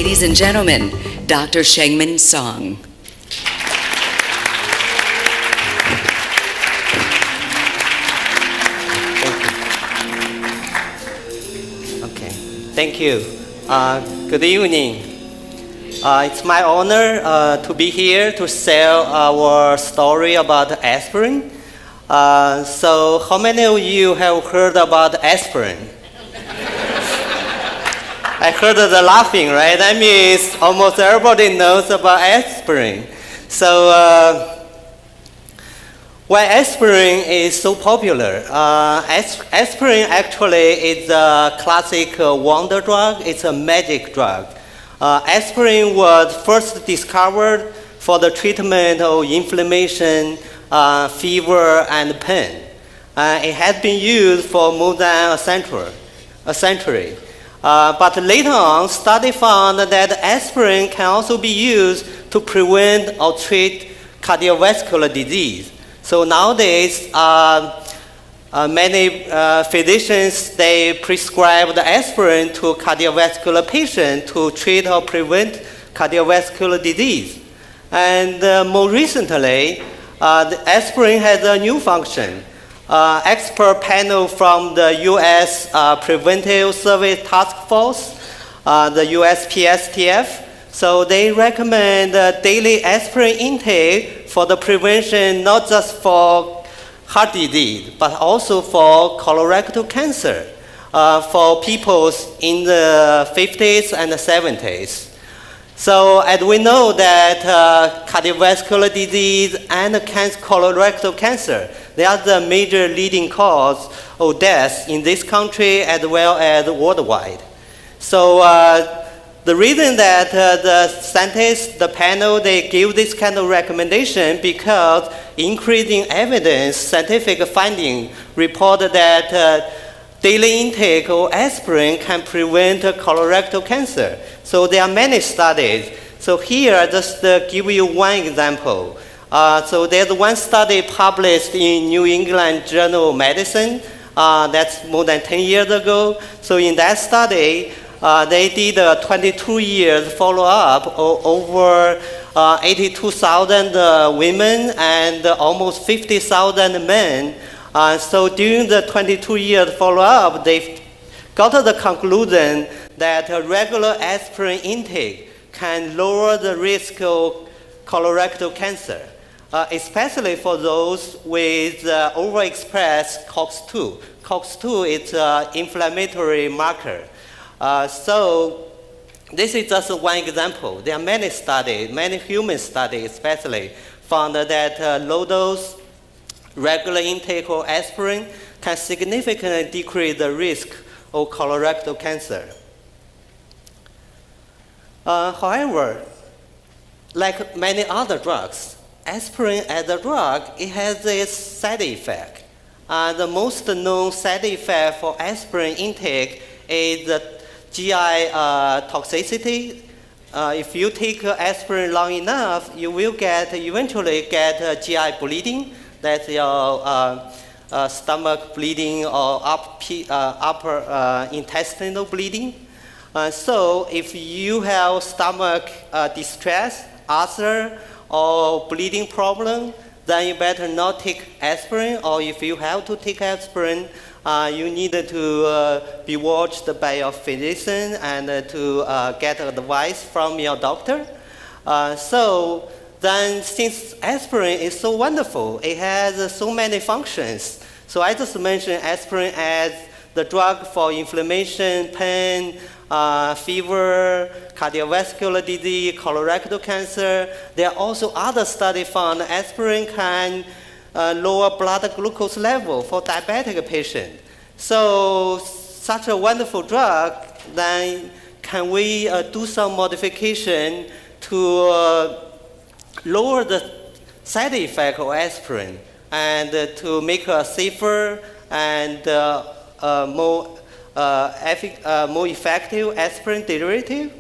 Ladies and gentlemen, Dr. Shengmin Sang. Thank you. Good evening. It's my honor to be here to share our story about aspirin. So how many of you have heard about aspirin? I heard the laughing, right? That means almost everybody knows about aspirin. So why aspirin is so popular? Aspirin actually is a classic wonder drug. It's a magic drug. Aspirin was first discovered for the treatment of inflammation, fever, and pain. It has been used for more than a century. But later on, study found that aspirin can also be used to prevent or treat cardiovascular disease. So nowadays, many physicians, they prescribe the aspirin to cardiovascular patients to treat or prevent cardiovascular disease. And more recently, the aspirin has a new function. Expert panel from the U.S. Preventive Service Task Force, the USPSTF, so they recommend daily aspirin intake for the prevention not just for heart disease, but also for colorectal cancer for people in the 50s and the 70s. So as we know that cardiovascular disease and colorectal cancer, they are the major leading cause of death in this country as well as worldwide. So the reason that the scientists, the panel, they give this kind of recommendation because increasing evidence, scientific finding report that daily intake of aspirin can prevent colorectal cancer. So there are many studies. So here, I just give you one example. So there's one study published in New England Journal of Medicine. That's more than 10 years ago. So in that study, they did a 22 years follow-up of over 82,000 women and almost 50,000 men. So during the 22 years follow-up, they got to the conclusion that a regular aspirin intake can lower the risk of colorectal cancer, especially for those with overexpressed COX-2. COX-2 is an inflammatory marker. So this is just one example. There are many studies, many human studies especially, found that low dose regular intake of aspirin can significantly decrease the risk of colorectal cancer. However, like many other drugs, aspirin as a drug, it has a side effect. The most known side effect for aspirin intake is the GI toxicity. If you take aspirin long enough, you will eventually get GI bleeding. That's your stomach bleeding or upper intestinal bleeding. So if you have stomach distress, ulcer, or bleeding problem, then you better not take aspirin, or if you have to take aspirin, you need to be watched by your physician and to get advice from your doctor. So then since aspirin is so wonderful, it has so many functions. So I just mentioned aspirin as the drug for inflammation, pain, fever, cardiovascular disease, colorectal cancer. There are also other studies found aspirin can lower blood glucose level for diabetic patients. So such a wonderful drug, then can we do some modification to lower the side effect of aspirin and to make a safer and more effective aspirin derivative?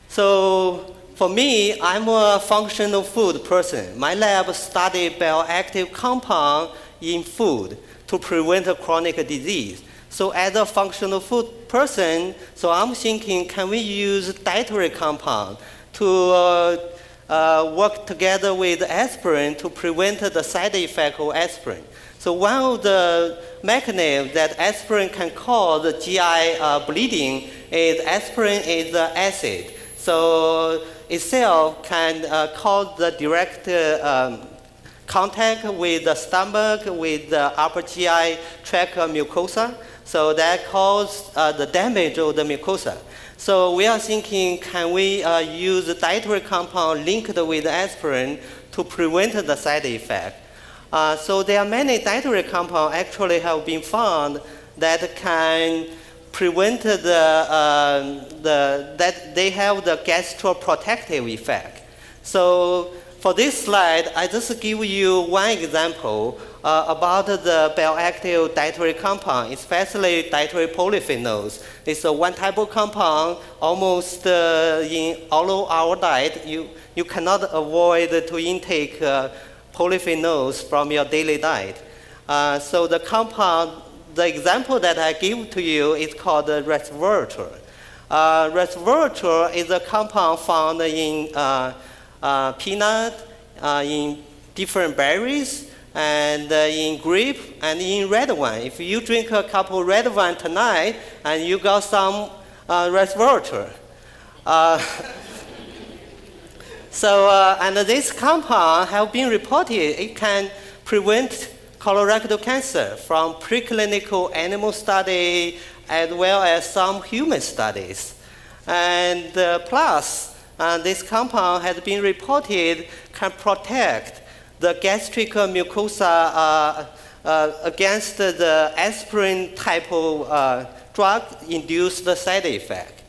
So for me, I'm a functional food person. My lab studied bioactive compound in food to prevent a chronic disease. So as a functional food person, so I'm thinking, can we use dietary compound to work together with aspirin to prevent the side effect of aspirin? So one of the mechanisms that aspirin can cause GI bleeding is aspirin is the acid. So itself can cause the direct contact with the stomach, with the upper GI tract mucosa. So that causes the damage of the mucosa. So we are thinking, can we use dietary compound linked with aspirin to prevent the side effect? So there are many dietary compounds actually have been found that can prevent that they have the gastroprotective effect. So for this slide, I just give you one example about the bioactive dietary compound, especially dietary polyphenols. It's a one type of compound almost in all of our diet. You cannot avoid to intake polyphenols from your daily diet. So the compound, the example that I give to you is called resveratrol. Resveratrol is a compound found in peanut, in different berries, and in grape, and in red wine. If you drink a cup of red wine tonight, and you got some resveratrol. And this compound have been reported, it can prevent colorectal cancer from preclinical animal study as well as some human studies. And plus, this compound has been reported can protect the gastric mucosa against the aspirin type of drug-induced side effect.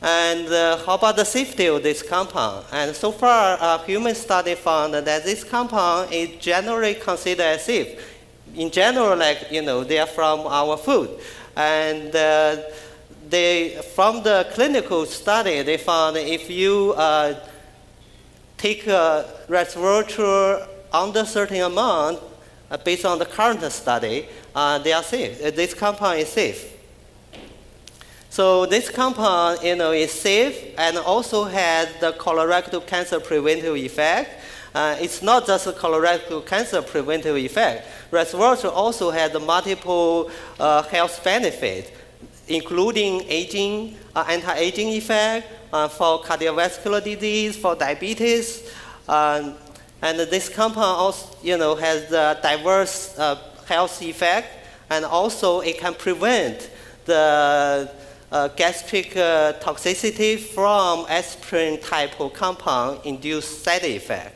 And how about the safety of this compound? And so far, human study found that this compound is generally considered as safe. In general, they are from our food. And from the clinical study, they found if you take resveratrol under certain amount, based on the current study, they are safe. This compound is safe. So this compound, is safe and also has the colorectal cancer preventive effect. It's not just a colorectal cancer preventive effect. Resveratrol also has multiple health benefits, including aging, anti-aging effect for cardiovascular disease, for diabetes, and this compound also, has the diverse health effect, and also it can prevent the gastric toxicity from aspirin type of compound induced side effect.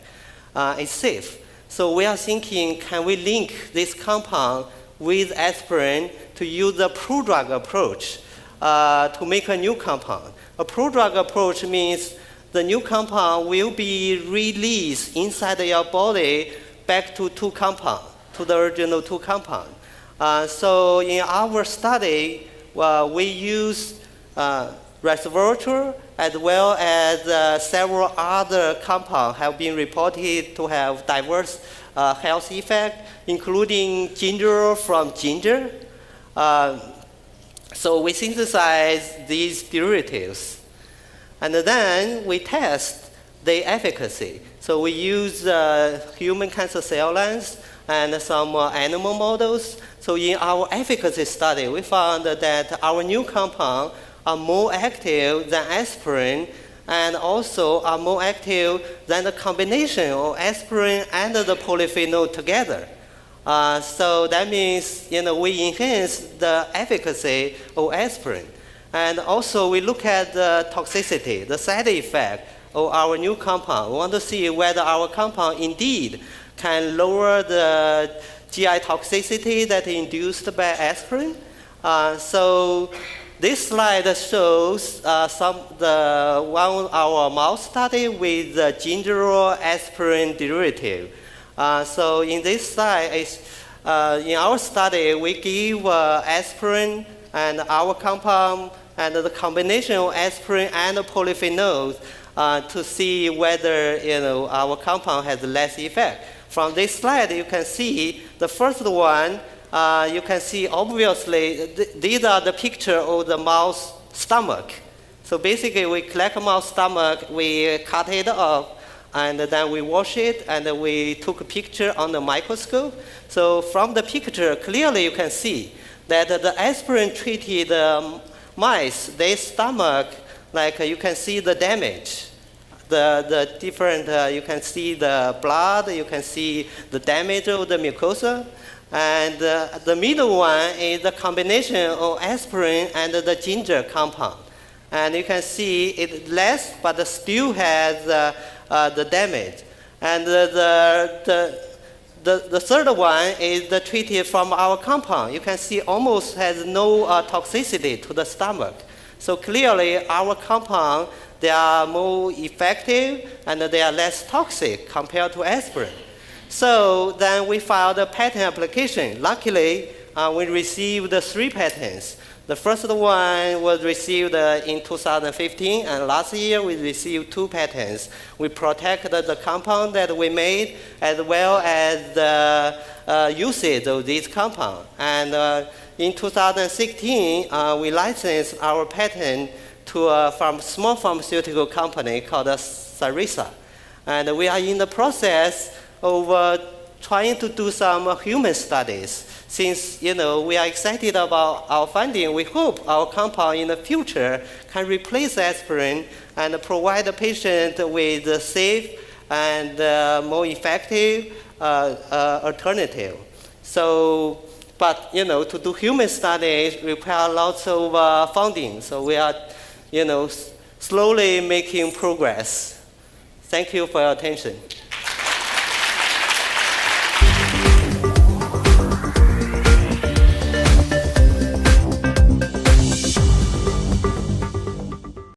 It's safe. So we are thinking, can we link this compound with aspirin to use the prodrug approach to make a new compound? A prodrug approach means the new compound will be released inside your body back to the original two compounds. So in our study, we use resveratrol as well as several other compounds have been reported to have diverse health effects, including gingerol from ginger. So we synthesize these derivatives. And then we test the efficacy. So we use human cancer cell lines and some animal models. So in our efficacy study, we found that our new compound are more active than aspirin and also are more active than the combination of aspirin and the polyphenol together. So that means we enhance the efficacy of aspirin. And also we look at the toxicity, the side effect of our new compound. We want to see whether our compound indeed can lower the GI toxicity that is induced by aspirin. So this slide shows one our mouse study with the gingerol aspirin derivative. So in this slide, in our study, we give aspirin and our compound and the combination of aspirin and polyphenols to see whether our compound has less effect. From this slide, you can see the first one you can see obviously these are the picture of the mouse stomach. So basically we collect mouse stomach, we cut it off, and then we wash it, and we took a picture on the microscope. So from the picture, clearly you can see that the aspirin-treated mice, their stomach, like you can see the damage. The different, you can see the blood, you can see the damage of the mucosa. And the middle one is the combination of aspirin and the ginger compound. And you can see it less, but still has the damage. And the third one is the treated from our compound. You can see almost has no toxicity to the stomach. So clearly our compound, they are more effective and they are less toxic compared to aspirin. So then we filed a patent application. Luckily, we received 3 patents. The first one was received in 2015, and last year we received 2 patents. We protected the compound that we made as well as the usage of this compound. And in 2016, we licensed our patent to a small pharmaceutical company called Sarisa. And we are in the process of trying to do some human studies. Since we are excited about our finding, we hope our compound in the future can replace aspirin and provide the patient with a safe and more effective alternative. So, but to do human studies require lots of funding. So we are, slowly making progress. Thank you for your attention.